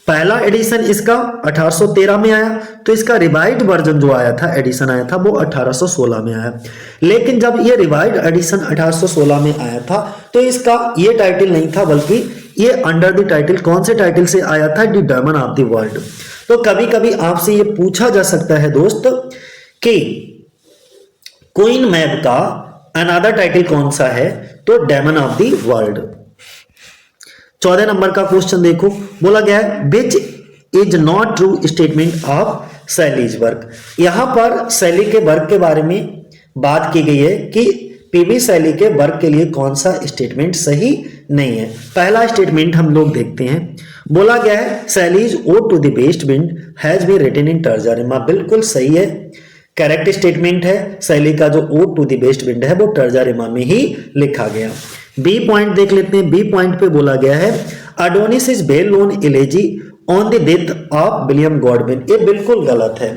पहला एडिशन इसका 1813 में आया, तो इसका रिवाइड वर्जन जो आया था, एडिशन आया था, वो 1816 में आया। लेकिन जब ये रिवाइड एडिशन 1816 में आया था तो इसका ये टाइटल नहीं था, बल्कि ये अंडर द टाइटल, कौन से टाइटल से आया था? The diamond of the world. तो कभी कभी आपसे ये पूछा जा सकता है दोस्त कि क्वीन मैप का अनदर टाइटल कौन सा है? तो diamond of the world. 14 number का क्वेश्चन देखो, बोला गया है which is not true statement of Shelley's work. यहां पर शैली के वर्क के बारे में बात की गई है कि पीबी शैली के वर्क के लिए कौन सा स्टेटमेंट सही नहीं है। पहला स्टेटमेंट हम लोग देखते हैं। बोला गया है Shelley's ode to the west wind has been written in terza rima. बिल्कुल सही है, करेक्ट स्टेटमेंट है। शैली का जो ode to the west wind है वो टर्जा रिमा में ही लिखा गया। बी पॉइंट देख लेते हैं। बी पॉइंट पे बोला गया है Adonis is well known elegy on the death of William Godwin. ये बिल्कुल गलत है।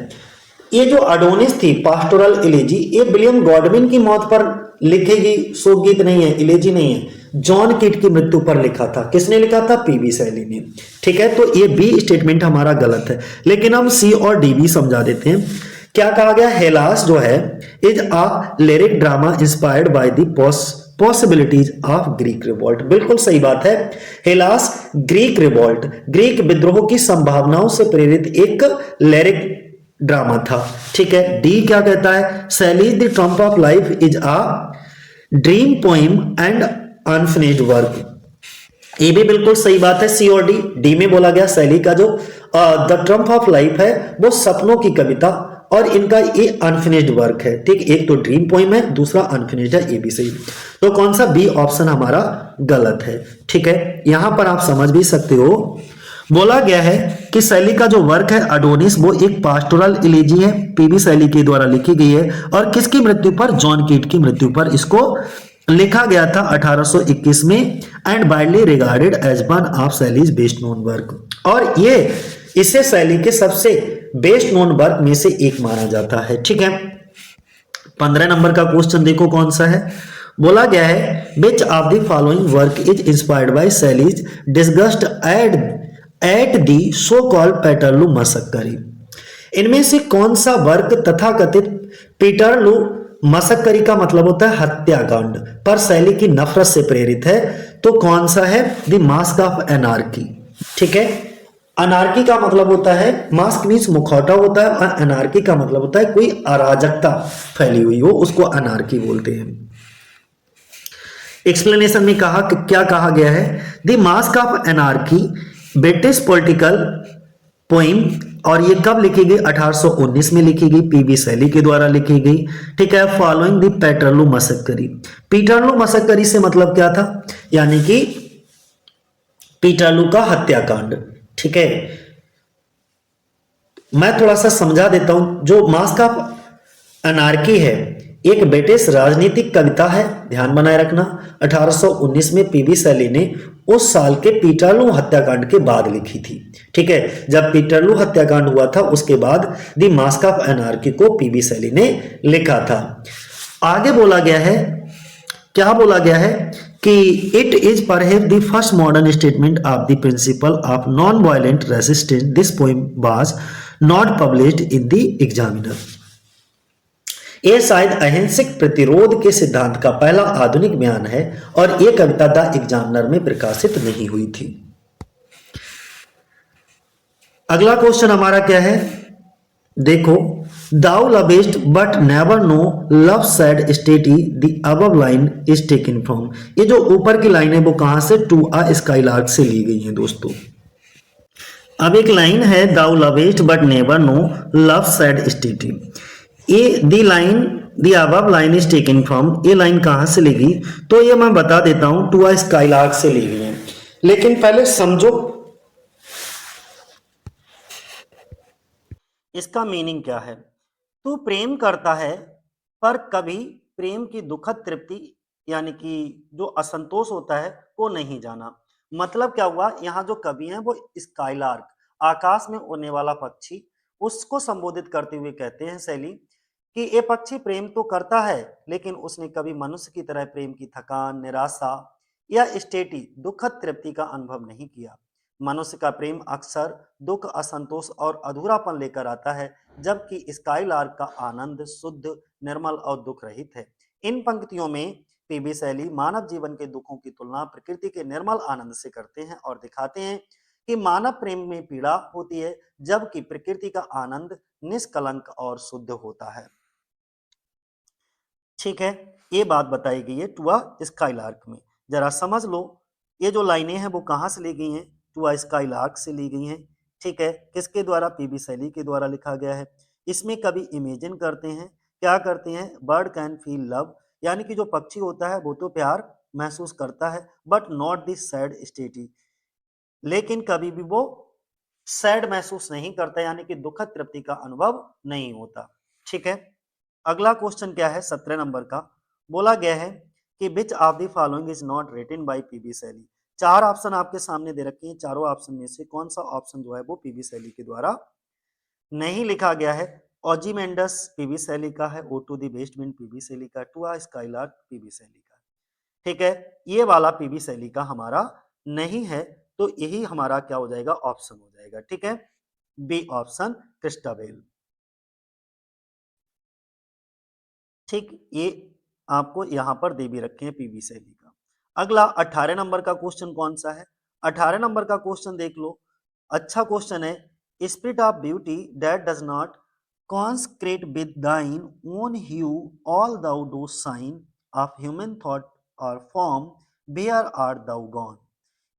ये जो अडोनिस थी पास्टोरल एलेजी, ये विलियम गॉडविन की मौत पर लिखेगी शोक गीत नहीं है, एलेजी नहीं है, जॉन कीट की मृत्यु पर लिखा था। किसने लिखा था? पीबी शैली ने। ठीक है, तो ये बी स्टेटमेंट हमारा गलत है, लेकिन हम सी और डी भी समझा देते हैं। क्या कहा गया? हेलास जो है is a lyric drama inspired by the possibilities of Greek revolt. बिल्कुल सही बात है। हेलास ग्रीक रिवॉल्ट, ग्रीक विद्रोह की संभावनाओं से प्रेरित एक लिरिक ड्रामा था। ठीक है। डी क्या कहता है? Shelley's the Trump of life is a dream poem and unfinished work. ये भी बिल्कुल सही बात है। सी और डी। डी में बोला गया शैली का जो द ट्रम्प ऑफ लाइफ है वो सपनों की कविता और इनका ये अनफिनिश्ड वर्क है। ठीक, एक तो ड्रीम पोइम है, दूसरा अनफिनिश्ड है। ये भी सही। तो कौन सा? बी ऑप्शन हमारा गलत है। ठीक है, यहां पर आप समझ भी सकते हो। बोला गया है कि शैली का जो वर्क है अडोनिस वो एक पास्टोरल इलेजी है, पीबी शैली के द्वारा लिखी गई है, और किसकी मृत्यु पर? जॉन कीट की मृत्यु पर इसको लिखा गया था 1821 में, and widely regarded as one of Shelley's best known work. और ये इसे शैली के सबसे बेस्ट नोन वर्क में से एक माना जाता है। ठीक है। 15 नंबर का क्वेश्चन देखो कौन सा है। बोला गया है which of the following work is inspired by Shelley's discussed at the so called Peterloo massacre. इनमें से कौन सा वर्क तथाकथित पीटरलू मसक्करी का मतलब होता है हत्याकांड पर शैली की नफरत से प्रेरित है? तो कौन सा है? The mask of anarchy. ठीक है। अनार्की का मतलब होता है, मास्क मीन्स मुखौटा होता है, और अनार्की का मतलब होता है कोई अराजकता फैली हुई हो, उसको अनार्की बोलते हैं। एक्सप्लेनेशन में कहा कि क्या कहा गया है? The mask of anarchy British political poem, और ये कब लिखी गई? 1819 में लिखी गई, पीबी शैली के द्वारा लिखी गई। ठीक है। Following the पेटरलू मसक्करी। पीटरलू मसक्करी से मतलब क्या था? यानी कि पीटरलू का हत्याकांड। ठीक है, मैं थोड़ा सा समझा देता हूं। जो मास्क ऑफ अनार्की है एक ब्रिटिश राजनीतिक कविता है, ध्यान बनाए रखना। 1819 में पीबी शैली ने उस साल के पीटरलू हत्याकांड के बाद लिखी थी। ठीक है, जब पीटरलू हत्याकांड हुआ था उसके बाद द मास्क ऑफ एनार्की को पीबी शैली ने लिखा था। आगे बोला गया है, क्या बोला गया है कि it is perhaps the first modern statement of the principle of non violent resistance. This poem was not published in the examiner. ये शायद अहिंसक प्रतिरोध के सिद्धांत का पहला आधुनिक बयान है और ये कविता द एग्जामिनर में प्रकाशित नहीं हुई थी। अगला क्वेश्चन हमारा क्या है, देखो, thou lovest but never know love sad satiety the above line is taken from. ये जो ऊपर की लाइन है वो कहां से, टू अ स्काईलार्क से ली गई है दोस्तों। अब एक लाइन है, thou lovest but never know love sad satiety, ये the line the above line is taken from, ये लाइन कहां से ली गई, तो ये मैं बता देता हूं, टू अ स्काईलार्क से ली गई है। लेकिन पहले समझो इसका मीनिंग क्या है। तू प्रेम करता है पर कभी प्रेम की दुखद तृप्ति यानी कि जो असंतोष होता है वो नहीं जाना। मतलब क्या हुआ, यहाँ जो कवि हैं वो स्काईलार्क, आकाश में उड़ने वाला पक्षी, उसको संबोधित करते हुए कहते हैं शैली कि ये पक्षी प्रेम तो करता है लेकिन उसने कभी मनुष्य की तरह प्रेम की थकान, निराशा या स्टेटी दुखद तृप्ति का अनुभव नहीं किया। मनुष्य का प्रेम अक्सर दुख, असंतोष और अधूरापन लेकर आता है, जबकि स्काईलार्क का आनंद शुद्ध, निर्मल और दुख रहित है। इन पंक्तियों में पीबी शैली मानव जीवन के दुखों की तुलना प्रकृति के निर्मल आनंद से करते हैं और दिखाते हैं कि मानव प्रेम में पीड़ा होती है जबकि प्रकृति का आनंद निष्कलंक और शुद्ध होता है। ठीक है, ये बात बताई गई है टू अ स्काईलार्क में। जरा समझ लो, ये जो लाइनें हैं वो कहाँ से ली गई हैं, टू अ स्काईलार्क से ली गई हैं। ठीक है, किसके द्वारा, पीबी शैली के द्वारा लिखा गया है। इसमें कभी इमेजिन करते हैं, क्या करते हैं, बर्ड कैन फील लव, यानी कि जो पक्षी होता है वो तो प्यार महसूस करता है बट नॉट दिस सैड स्टेटी, लेकिन कभी भी वो सैड महसूस नहीं करता, यानी कि दुखद तृप्ति का अनुभव नहीं होता। ठीक है, अगला क्वेश्चन क्या है, 17 नंबर का। बोला गया है कि which of the following is not written by PB Shelley. चार ऑप्शन आपके सामने दे रखे हैं, चारों ऑप्शन में से कौन सा ऑप्शन जो है वो पीबी शैली के द्वारा नहीं लिखा गया है। ओजीमेंडस पीबी शैली का है, ode to the west wind PB Shelley का, to uh skylark PB Shelley का। ठीक है, ये वाला पीबी शैली का हमारा नहीं है, तो यही हमारा क्या हो जाएगा, ऑप्शन हो जाएगा। ठीक है, बी ऑप्शन क्रिस्टाबेल। ठीक, ये आपको यहां पर दे भी रखे हैं पीबी शैली का। अगला 18 नंबर का क्वेश्चन कौन सा है, 18 नंबर का क्वेश्चन देख लो, अच्छा क्वेश्चन है। Spirit of beauty that does not consecrate with thine own hue all thou do shine of human thought और form where are thou gone.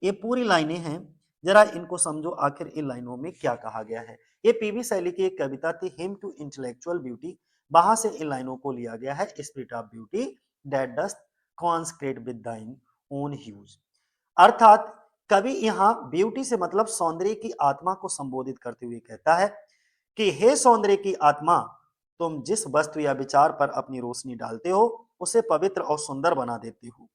ये पूरी लाइनें हैं, जरा इनको समझो आखिर इन लाइनों में क्या कहा गया है। ये पीबी शैली की एक कविता थी, हिम टू इंटेलेक्चुअल ब्यूटी, वहां से इन लाइनों को लिया गया है। Spirit of beauty that dost consecrate with thine own hues, अर्थात कवि यहाँ ब्यूटी से मतलब सौंदर्य की आत्मा को संबोधित करते हुए कहता है कि हे सौंदर्य की आत्मा, तुम जिस वस्तु या विचार पर अपनी रोशनी डालते हो उसे पवित्र और सुंदर बना देते हो।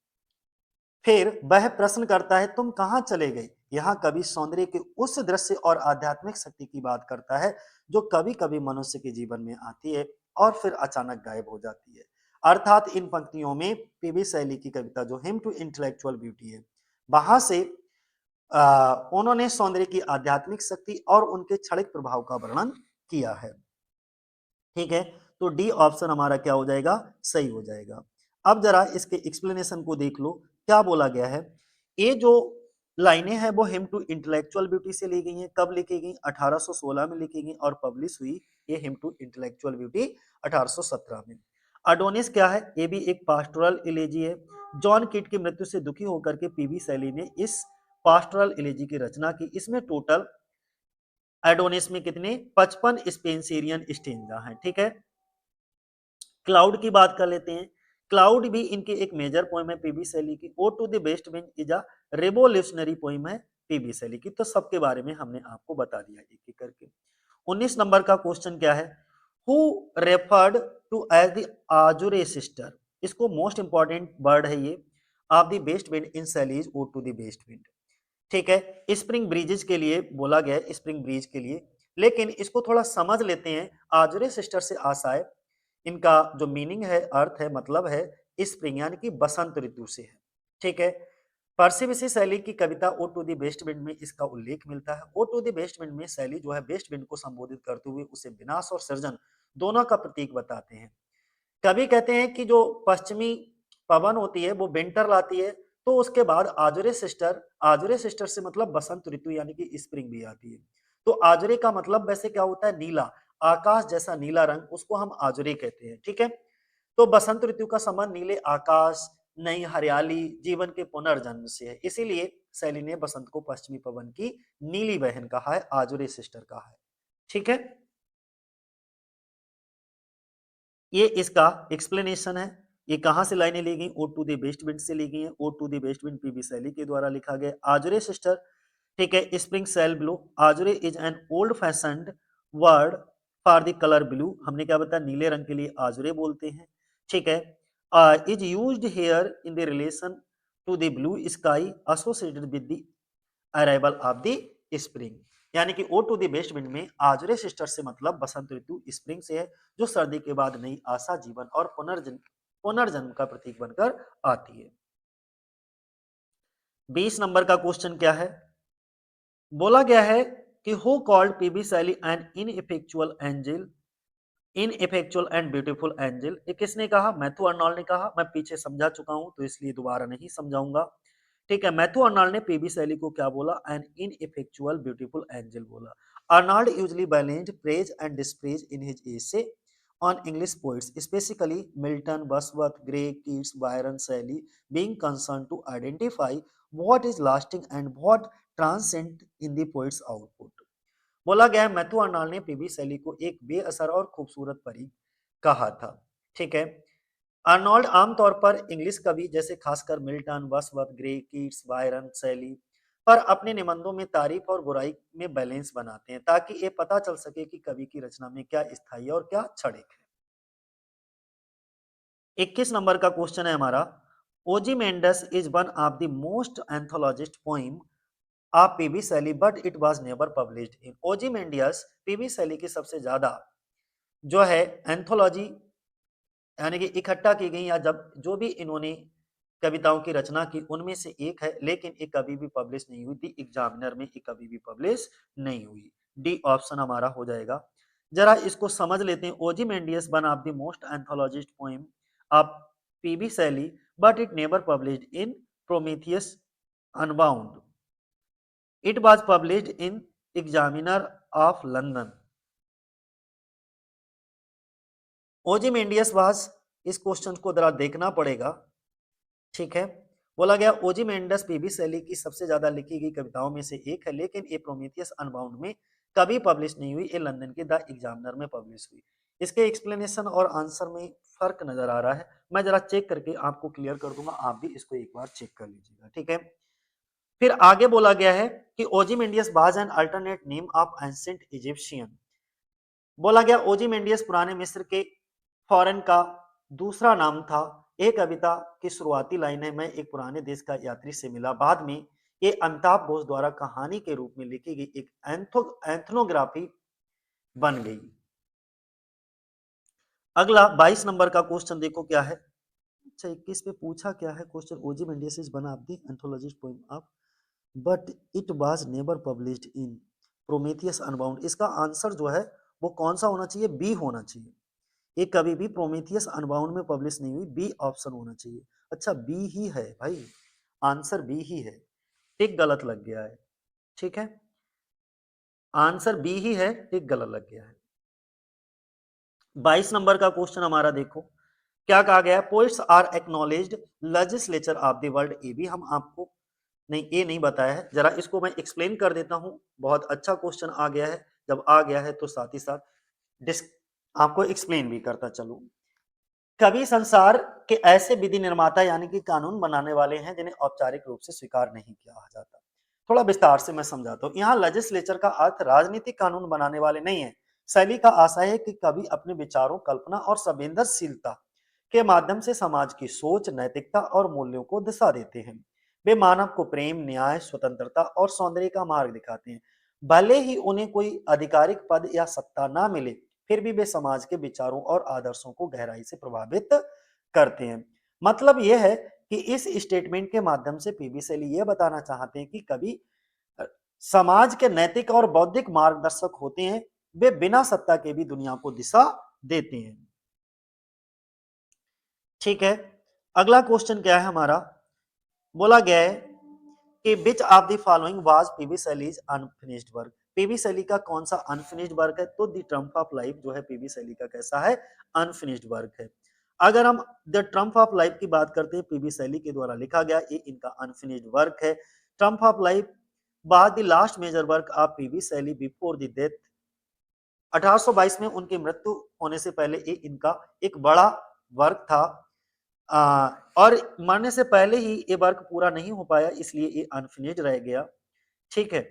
फिर वह प्रश्न करता है, तुम कहां चले गए। यहाँ कवि सौंदर्य के उस दृश्य और आध्यात्मिक शक्ति की बात करता है जो कभी कभी मनुष्य के जीवन में आती है और फिर अचानक गायब हो जाती है। अर्थात इन पंक्तियों में पीबी शैली की कविता जो हिम टू इंटेलेक्चुअल ब्यूटी है, वहां से उन्होंने सौंदर्य की आध्यात्मिक शक्ति और उनके क्षणिक प्रभाव का वर्णन किया है। ठीक है, तो डी ऑप्शन हमारा क्या हो जाएगा, सही हो जाएगा। अब जरा इसके एक्सप्लेनेशन को देख लो, क्या बोला गया है। ये जो लाइनें हैं वो हिम टू इंटेलेक्चुअल ब्यूटी से ली गई हैं, कब लिखी गई, 1816 में लिखी गई और पब्लिश हुई ये हिम टू इंटेलेक्चुअल ब्यूटी 1817 में। अडोनिस क्या है, ये भी एक पास्टोरल इलेजी है। जॉन किट की मृत्यु से दुखी होकर के पीबी शैली ने इस पास्टोरल इलेजी की रचना की। इसमें टोटल एडोनिस में कितने, 55 स्पेंसेरियन स्टेंजा हैं। ठीक है, क्लाउड की बात कर लेते हैं। क्लाउड भी इनकी एक मेजर पोइम है पीबी शैली की। Ode to the west wind is a revolutionary poem है पीबी शैली की। तो सबके बारे में हमने आपको बता दिया एक एक करके। 19 नंबर का क्वेश्चन क्या है, who referred to as the azure sister. इसको मोस्ट इंपॉर्टेंट वर्ड है ये, of the west wind in Shelley's ode to the west wind. ठीक है, स्प्रिंग ब्रिजेस के लिए बोला गया है, स्प्रिंग ब्रिज के लिए, लेकिन इसको थोड़ा समझ लेते हैं। आजुरे सिस्टर से आशय, इनका जो मीनिंग है, अर्थ है, मतलब है स्प्रिंग यानी कि बसंत ऋतु से है। ठीक है, परसिविसी शैली की कविता ode to the west wind में इसका उल्लेख मिलता है। Ode to the west wind में शैली जो है बेस्ट विंड को संबोधित करते हुए उसे विनाश और सृजन दोनों का प्रतीक बताते हैं। कवि कहते हैं कि जो पश्चिमी पवन होती है वो विंटर लाती है, तो उसके बाद आजुरे सिस्टर से मतलब बसंत ऋतु यानी कि स्प्रिंग भी आती है। तो आजुरे का मतलब वैसे क्या होता है, नीला, आकाश जैसा नीला रंग, उसको हम आजुरे कहते हैं। ठीक है, तो बसंत ऋतु का संबंध नीले आकाश, नई हरियाली, जीवन के पुनर्जन्म से है। इसीलिए शैली ने बसंत को पश्चिमी पवन की नीली बहन कहा है, आजुरे सिस्टर कहा है। ठीक है, ये इसका एक्सप्लेनेशन है। ये कहां से लाइनें ली गई, ode to the west wind से ली गई है। Ode to the west wind PB Shelley के द्वारा लिखा गया। आजुरे सिस्टर, ठीक है, spring shall blow. Azure is an old fashioned word for the colour blue. हमने क्या बताया, नीले रंग के लिए आजुरे बोलते हैं। ठीक है, is used here in the relation to the blue sky associated with the arrival of the spring. यानी कि ode to the west wind में आजुरे सिस्टर से मतलब बसंत ऋतु स्प्रिंग से है, जो सर्दी के बाद नई आशा, जीवन और पुनर्जन्म का प्रतीक बनकर आती है। 20 नंबर का क्वेश्चन क्या है, बोला गया है कि who called PB Shelley an ineffectual angel, ineffectual and beautiful angel. ये किसने कहा, मैथ्यू अर्नोल्ड ने कहा। मैं पीछे समझा चुका हूं तो इसलिए दोबारा नहीं समझाऊंगा। ठीक है, मैथ्यू अर्नोल्ड ने पीबी शैली को क्या बोला, एन इनइफेक्चुअल ब्यूटीफुल एंजल बोला। Arnold usually balanced praise and dispraise in his essay on English poets, specifically Milton, Wordsworth, Gray, Keats, Byron, Shelley, being concerned to identify what is lasting and what transcend in the poet's output। बोला गया है Matthew Arnold ने PB Shelley को एक बेअसर और खूबसूरत परी कहा था। ठीक है, अर्नोल्ड आमतौर पर इंग्लिश कवि जैसे खासकर मिल्टन, वर्dsworth, ग्रे, कीट्स, बायरन, शैली पर अपने निबंधों में तारीफ और बुराई में बैलेंस बनाते हैं, ताकि ये पता चल सके कि कवि की रचना में क्या स्थायी और क्या क्षणिक है। 21 नंबर का क्वेश्चन है हमारा, Ozymandias is one of the most anthologised poem of PB Shelley but it was never published in. Ozymandias PB Shelley की सबसे ज्यादा जो है एंथोलॉजी यानी कि इकट्ठा की गई, या जब जो भी इन्होंने कविताओं की रचना की उनमें से एक है, लेकिन ये कभी भी पब्लिश नहीं हुई थी। एग्जामिनर में ये कभी भी पब्लिश नहीं हुई। डी ऑप्शन हमारा हो जाएगा। जरा इसको समझ लेते हैं। Ozymandias one of the most anthologised poem of PB Shelley but it never published in Prometheus Unbound. It was published in examiner of London. Ozymandias was, इस क्वेश्चन को जरा देखना पड़ेगा। ठीक है, बोला गया ओजीमेंडस पीबी शैली की सबसे ज्यादा लिखी गई कविताओं में से एक है, लेकिन ये प्रोमीथियस अनबाउंड में कभी पब्लिश नहीं हुई। ये लंदन के द एग्जामिनर में पब्लिश हुई। इसके एक्सप्लेनेशन और आंसर में फर्क नजर आ रहा है, मैं जरा चेक करके आपको क्लियर कर दूंगा, आप भी इसको एक बार चेक कर लीजिएगा। ठीक है, फिर आगे बोला गया है कि Ozymandias was an alternate name of ancient Egyptian. बोला गया ओजीमेंडियस पुराने मिस्र के फॉरेन का दूसरा नाम था। एक कविता की शुरुआती लाइन है, मैं एक पुराने देश का यात्री से मिला। बाद में ये अमिताभ घोष द्वारा कहानी के रूप में लिखी गई एक एंथनोग्राफी बन गई। अगला 22 नंबर का क्वेश्चन देखो क्या है। अच्छा, 21 पे पूछा क्या है question, Ozymandias is one of the anthologised poem of but it was never published in Prometheus Unbound. इसका आंसर जो है वो कौन सा होना चाहिए, बी होना चाहिए। ये कभी भी प्रोमेथियस अनबाउंड में पब्लिश नहीं हुई, बी ऑप्शन होना चाहिए। अच्छा, बी ही है भाई, आंसर बी ही है। टिक गलत लग गया है। ठीक है, आंसर बी ही है, टिक गलत लग गया है। 22 नंबर का क्वेश्चन हमारा देखो क्या कहा गया है, poets are acknowledged legislature of the world. ये भी हम आपको नहीं, ये नहीं बताया है, जरा इसको मैं एक्सप्लेन कर देता हूं। बहुत अच्छा क्वेश्चन आ गया है, जब आ गया है तो साथ ही साथ आपको एक्सप्लेन भी करता चलूं। कवि संसार के ऐसे विधि निर्माता यानी कि कानून बनाने वाले हैं जिन्हें औपचारिक रूप से स्वीकार नहीं किया जाता। थोड़ा विस्तार से मैं समझाता हूँ। यहाँ लेजिस्लेचर का अर्थ राजनीतिक कानून बनाने वाले नहीं है, शैली का आशय है कि कवि अपने विचारों, कल्पना और संवेदनशीलता के माध्यम से समाज की सोच, नैतिकता और मूल्यों को दिशा देते हैं। वे मानव को प्रेम, न्याय, स्वतंत्रता और सौंदर्य का मार्ग दिखाते हैं। भले ही उन्हें कोई आधिकारिक पद या सत्ता ना मिले, फिर भी वे समाज के विचारों और आदर्शों को गहराई से प्रभावित करते हैं। मतलब यह है कि इस स्टेटमेंट के माध्यम से पीबी शैली यह बताना चाहते हैं कि कवि अ, समाज के नैतिक और बौद्धिक मार्गदर्शक होते हैं। वे बिना सत्ता के भी दुनिया को दिशा देते हैं। ठीक है, अगला क्वेश्चन क्या है हमारा? बोला गया है कि which of the following was PB Shelley's unfinished work. PB Shelley का कौन सा अनफिनिश्ड वर्क है? तो द ट्रम्प ऑफ लाइफ जो है पीबी शैली का कैसा है? अनफिनिश्ड वर्क है। अगर हम द ट्रम्प ऑफ लाइफ की बात करते हैं, पीबी शैली के द्वारा लिखा गया, ये इनका अनफिनिश्ड वर्क है। ट्रम्प ऑफ लाइफ बाद the last major work of PB Shelley before the death. 1822 में उनकी मृत्यु होने से पहले ये इनका एक बड़ा वर्क था। और मरने से पहले ही ये वर्क पूरा नहीं हो पाया, इसलिए ये अनफिनिश्ड रह गया। ठीक है,